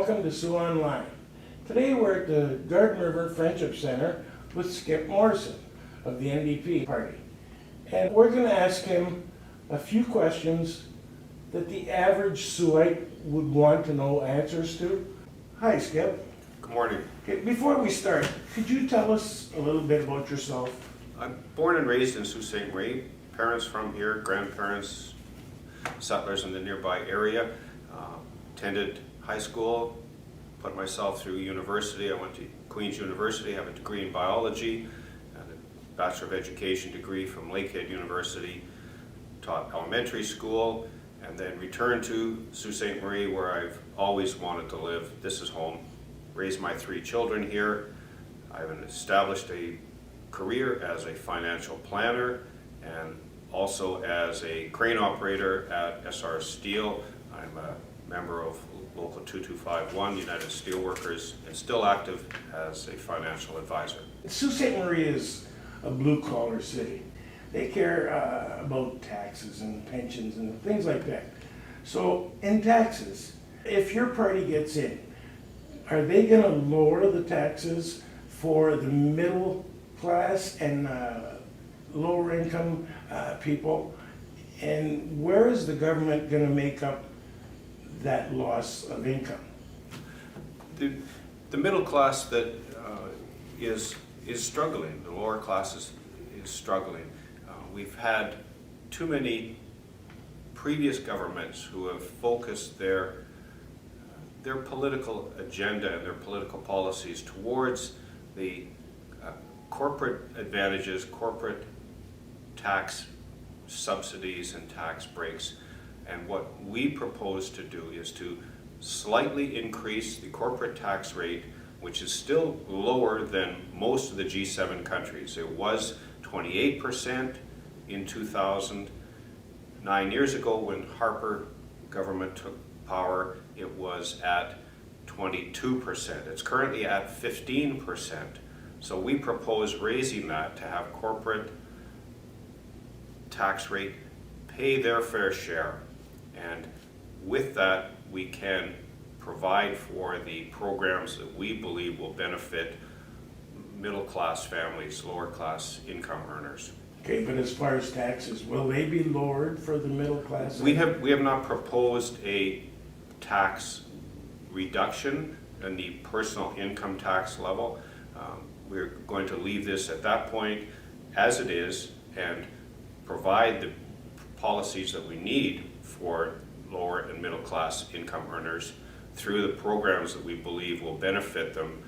welcome to Sioux Online. Today we're at the Garden River Friendship Center with Skip Morrison of the NDP party. And we're going to ask him a few questions that the average Siouxite would want to know answers to. Hi, Skip. Good morning. Okay, before we start, could you tell us a little bit about yourself? I'm born and raised in Sault Ste. Marie. Parents from here, grandparents, settlers in the nearby area. Attended high school, put myself through university. I went to Queen's University, have a degree in biology, and a Bachelor of Education degree from Lakehead University. Taught elementary school, and then returned to Sault Ste. Marie, where I've always wanted to live. This is home. Raised my 3 children here. I've established a career as a financial planner and also as a crane operator at SR Steel. I'm a member of Local 2251, United Steelworkers, and still active as a financial advisor. Sault Ste. Marie is a blue-collar city. They care about taxes and pensions and things like that. So in taxes, if your party gets in, are they going to lower the taxes for the middle class and lower income people? And where is the government going to make up that loss of income? The middle class that is struggling, the lower class is struggling. We've had too many previous governments who have focused their political agenda and their political policies towards the corporate advantages, corporate tax subsidies and tax breaks. And what we propose to do is to slightly increase the corporate tax rate, which is still lower than most of the G7 countries. It was 28% in 2000. 9 years ago, when Harper government took power, it was at 22%. It's currently at 15%. So we propose raising that to have corporate tax rate pay their fair share. And with that, we can provide for the programs that we believe will benefit middle class families, lower class income earners. Okay, but as far as taxes, will they be lowered for the middle class? We have not proposed a tax reduction in the personal income tax level. We're going to leave this at that point as it is and provide the policies that we need for lower and middle class income earners through the programs that we believe will benefit them.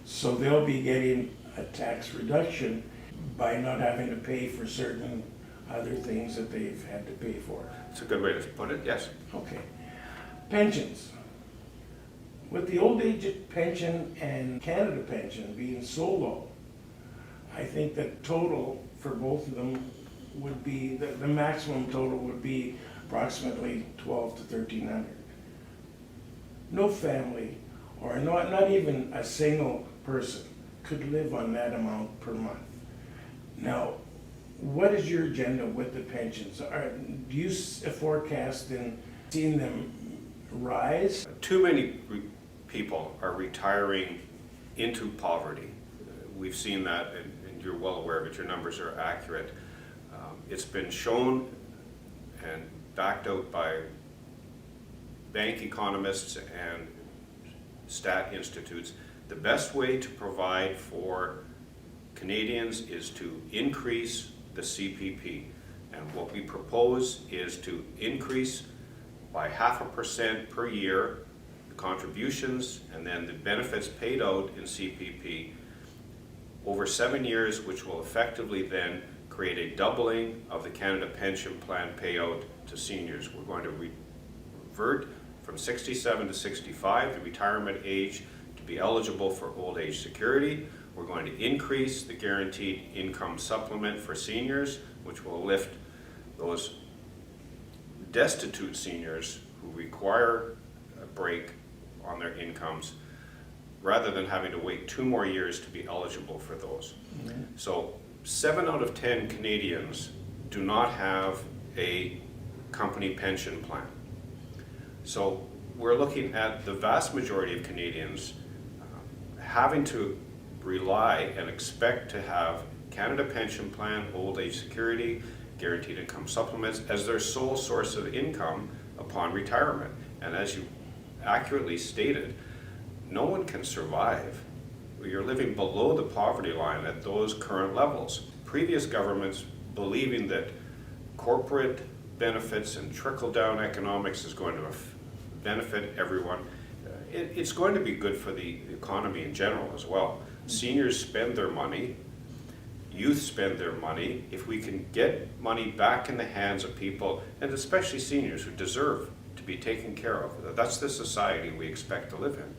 So they'll be getting a tax reduction by not having to pay for certain other things that they've had to pay for. It's a good way to put it, yes. Okay. Pensions. With the old age pension and Canada pension being so low, I think that total for both of them would be, the maximum total would be approximately $1,200 to $1,300. No family, or not even a single person, could live on that amount per month. Now, what is your agenda with the pensions? Do you forecast in seeing them rise? Too many people are retiring into poverty. We've seen that, and you're well aware of it. Your numbers are accurate. It's been shown and backed out by bank economists and stat institutes. The best way to provide for Canadians is to increase the CPP. And what we propose is to increase by 0.5% per year the contributions and then the benefits paid out in CPP over 7 years, which will effectively then create a doubling of the Canada Pension Plan payout to seniors. We're going to revert from 67 to 65, the retirement age, to be eligible for old age security. We're going to increase the guaranteed income supplement for seniors, which will lift those destitute seniors who require a break on their incomes, rather than having to wait 2 more years to be eligible for those. Mm-hmm. So 7 out of 10 Canadians do not have a company pension plan. So we're looking at the vast majority of Canadians having to rely and expect to have Canada Pension Plan, Old Age Security, Guaranteed Income Supplements as their sole source of income upon retirement. And as you accurately stated, no one can survive. You're living below the poverty line at those current levels. Previous governments believing that corporate benefits and trickle-down economics is going to benefit everyone. It's going to be good for the economy in general as well. Seniors spend their money, youth spend their money. If we can get money back in the hands of people, and especially seniors who deserve to be taken care of, that's the society we expect to live in.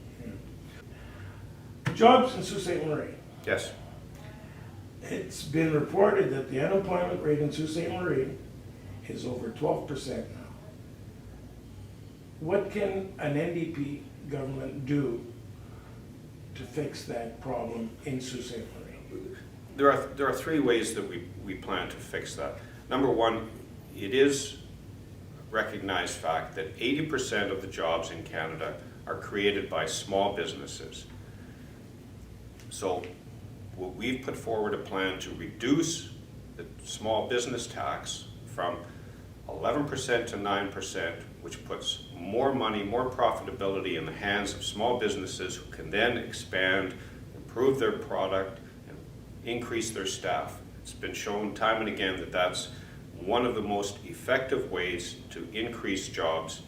Jobs in Sault Ste. Marie. Yes. It's been reported that the unemployment rate in Sault Ste. Marie is over 12% now. What can an NDP government do to fix that problem in Sault Ste. Marie? There are three ways that we plan to fix that. Number one, it is a recognized fact that 80% of the jobs in Canada are created by small businesses. So we've put forward a plan to reduce the small business tax from 11% to 9%, which puts more money, more profitability in the hands of small businesses who can then expand, improve their product, and increase their staff. It's been shown time and again that that's one of the most effective ways to increase jobs.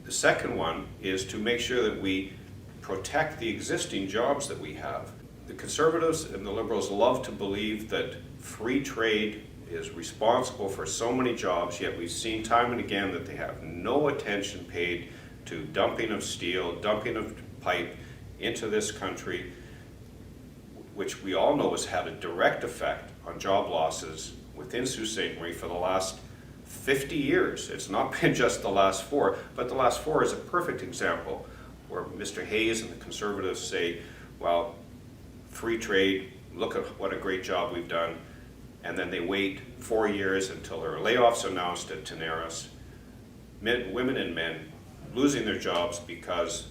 The second one is to make sure that we protect the existing jobs that we have. The Conservatives and the Liberals love to believe that free trade is responsible for so many jobs, yet we've seen time and again that they have no attention paid to dumping of steel, dumping of pipe into this country, which we all know has had a direct effect on job losses within Sault Ste. Marie for the last 50 years. It's not been just the last 4, but the last 4 is a perfect example where Mr. Hayes and the Conservatives say, well, free trade, look at what a great job we've done. And then they wait 4 years until there are layoffs announced at Tenaris. Women and men losing their jobs because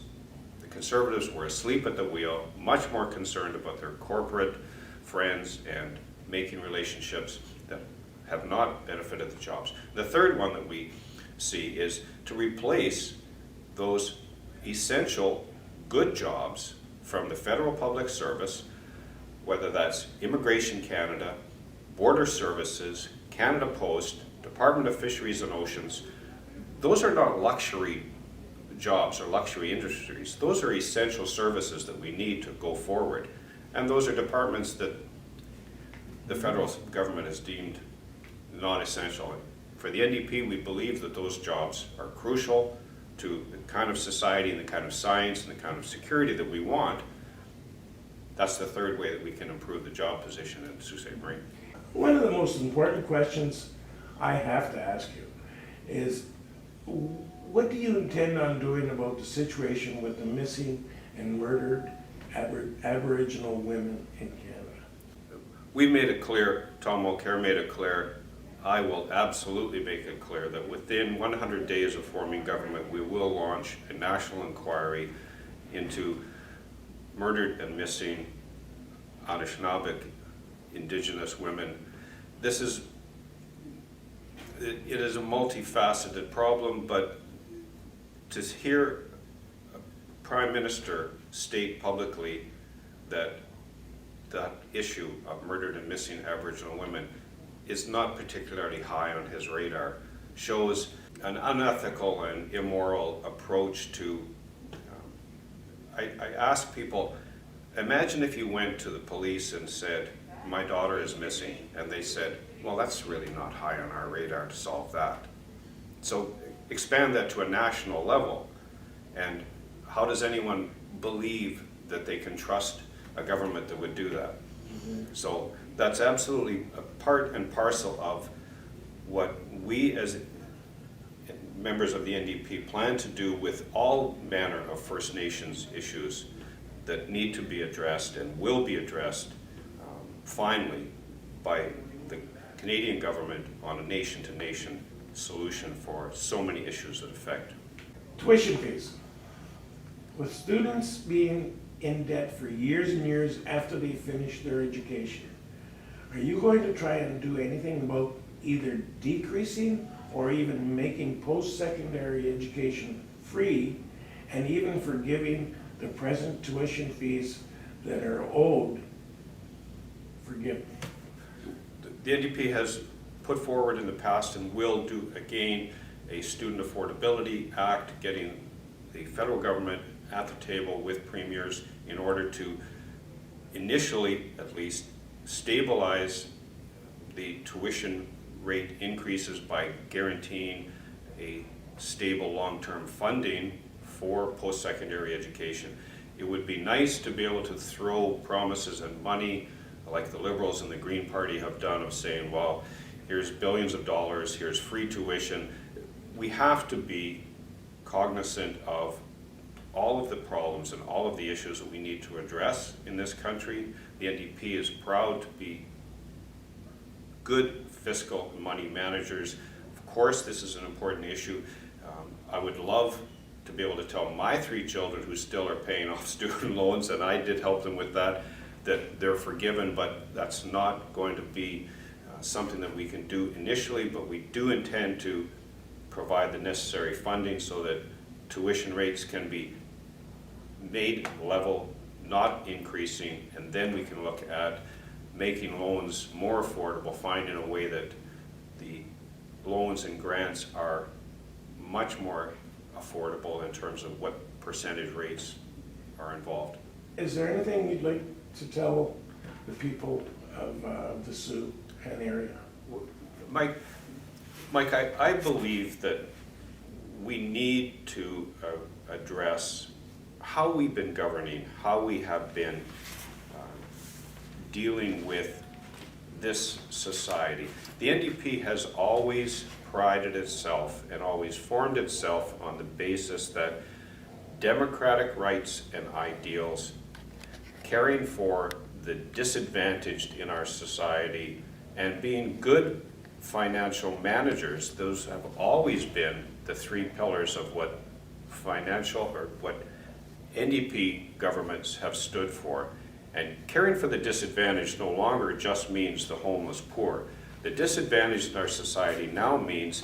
the Conservatives were asleep at the wheel, much more concerned about their corporate friends and making relationships that have not benefited the jobs. The third one that we see is to replace those essential good jobs from the federal public service, whether that's Immigration Canada, Border Services, Canada Post, Department of Fisheries and Oceans. Those are not luxury jobs or luxury industries. Those are essential services that we need to go forward. And those are departments that the federal government has deemed non-essential. For the NDP, we believe that those jobs are crucial to the kind of society and the kind of science and the kind of security that we want. That's the third way that we can improve the job position in Sault Ste. Marie. One of the most important questions I have to ask you is, what do you intend on doing about the situation with the missing and murdered Aboriginal women in Canada? We made it clear, Tom Mulcair made it clear, I will absolutely make it clear that within 100 days of forming government, we will launch a national inquiry into murdered and missing Anishinaabeg Indigenous women. It is a multifaceted problem, but to hear a Prime Minister state publicly that that issue of murdered and missing Aboriginal women is not particularly high on his radar shows an unethical and immoral approach to I ask people, imagine if you went to the police and said, my daughter is missing, and they said, well, that's really not high on our radar to solve that. So expand that to a national level, and how does anyone believe that they can trust a government that would do that? So that's absolutely a part and parcel of what we as members of the NDP plan to do with all manner of First Nations issues that need to be addressed and will be addressed finally by the Canadian government on a nation-to-nation solution for so many issues that affect Tuition fees. With students being in debt for years and years after they finish their education, are you going to try and do anything about either decreasing or even making post-secondary education free and even forgiving the present tuition fees that are owed forgiven? The NDP has put forward in the past and will do again a Student Affordability Act, getting the federal government at the table with premiers in order to initially, at least, stabilize the tuition rate increases by guaranteeing a stable long-term funding for post-secondary education. It would be nice to be able to throw promises and money like the Liberals and the Green Party have done of saying, well, here's billions of dollars, here's free tuition. We have to be cognizant of all of the problems and all of the issues that we need to address in this country. The NDP is proud to be good fiscal and money managers. Of course, this is an important issue. I would love to be able to tell my 3 children who still are paying off student loans, and I did help them with that they're forgiven, but that's not going to be something that we can do initially, but we do intend to provide the necessary funding so that tuition rates can be made level, not increasing, and then we can look at making loans more affordable, finding a way that the loans and grants are much more affordable in terms of what percentage rates are involved. Is there anything you'd like to tell the people of the Sioux and area? Mike, I believe that we need to address how we've been governing, how we have been dealing with this society. The NDP has always prided itself and always formed itself on the basis that democratic rights and ideals, caring for the disadvantaged in our society, and being good financial managers, those have always been the 3 pillars of what NDP governments have stood for. And caring for the disadvantaged no longer just means the homeless poor. The disadvantaged in our society now means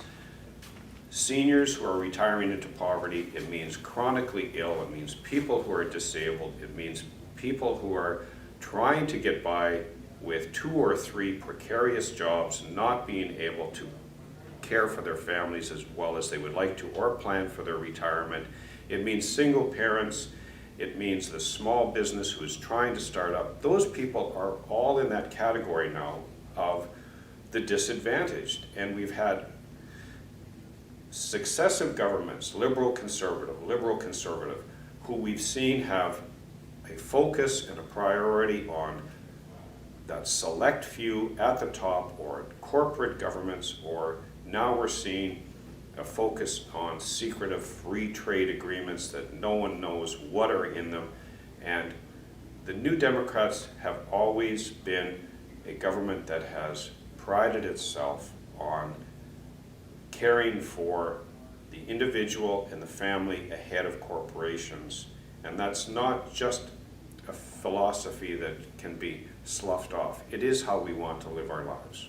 seniors who are retiring into poverty. It means chronically ill. It means people who are disabled. It means people who are trying to get by with 2 or 3 precarious jobs, not being able to care for their families as well as they would like to or plan for their retirement. It means single parents. It means the small business who is trying to start up. Those people are all in that category now of the disadvantaged. And we've had successive governments, liberal, conservative, who we've seen have a focus and a priority on that select few at the top, or corporate governments, or now we're seeing a focus on secretive free trade agreements that no one knows what are in them. And the New Democrats have always been a government that has prided itself on caring for the individual and the family ahead of corporations. And that's not just a philosophy that can be sloughed off. It is how we want to live our lives.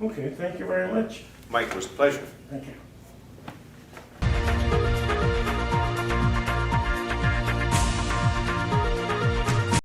Okay, thank you very much. Mike, it was a pleasure. Thank you.